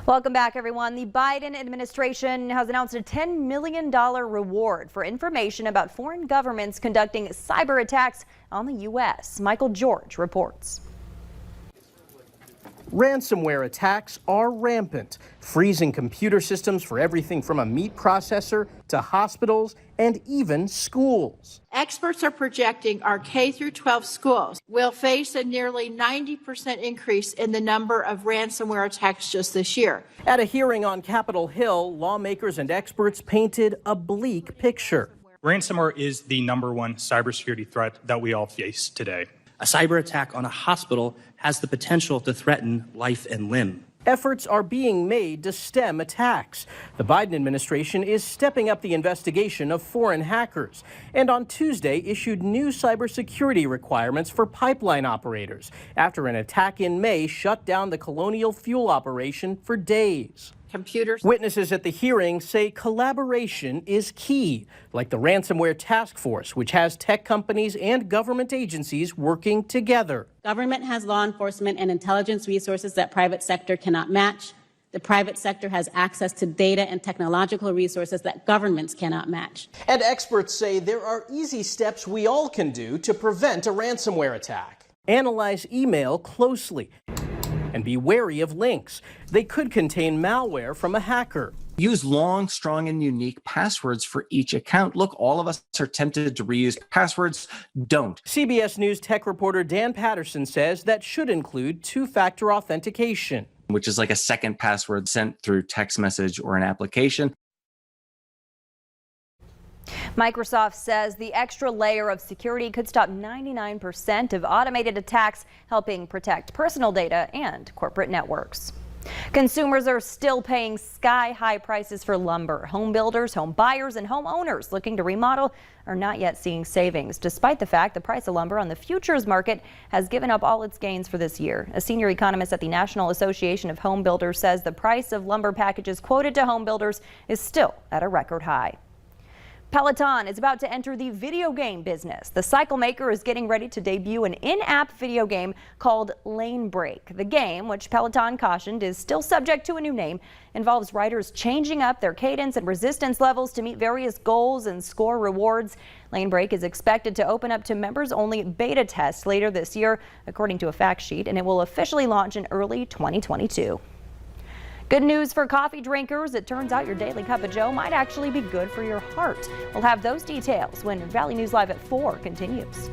Welcome back, everyone. The Biden administration has announced a $10 million reward for information about foreign governments conducting cyber attacks on the U.S. Michael George reports. Ransomware attacks are rampant, freezing computer systems for everything from a meat processor to hospitals and even schools. Experts are projecting our K-12 schools will face a nearly 90% increase in the number of ransomware attacks just this year. At a hearing on Capitol Hill, lawmakers and experts painted a bleak picture. Ransomware is the #1 cybersecurity threat that we all face today. A cyber attack on a hospital has the potential to threaten life and limb. Efforts are being made to stem attacks. The Biden administration is stepping up the investigation of foreign hackers and on Tuesday issued new cybersecurity requirements for pipeline operators after an attack in May shut down the Colonial Fuel operation for days. Computers. Witnesses at the hearing say collaboration is key, like the Ransomware Task Force, which has tech companies and government agencies working together. Government has law enforcement and intelligence resources that private sector cannot match. The private sector has access to data and technological resources that governments cannot match. And experts say there are easy steps we all can do to prevent a ransomware attack. Analyze email closely and be wary of links. They could contain malware from a hacker. Use long, strong, and unique passwords for each account. Look, all of us are tempted to reuse passwords. Don't. CBS News tech reporter Dan Patterson says that should include two-factor authentication, which is like a second password sent through text message or an application. Microsoft says the extra layer of security could stop 99% of automated attacks, helping protect personal data and corporate networks. Consumers are still paying sky-high prices for lumber. Home builders, home buyers, and homeowners looking to remodel are not yet seeing savings, despite the fact the price of lumber on the futures market has given up all its gains for this year. A senior economist at the National Association of Home Builders says the price of lumber packages quoted to home builders is still at a record high. Peloton is about to enter the video game business. The cycle maker is getting ready to debut an in-app video game called Lane Break. The game, which Peloton cautioned is still subject to a new name, involves riders changing up their cadence and resistance levels to meet various goals and score rewards. Lane Break is expected to open up to members-only beta tests later this year, according to a fact sheet, and it will officially launch in early 2022. Good news for coffee drinkers. It turns out your daily cup of joe might actually be good for your heart. We'll have those details when Valley News Live at 4 continues.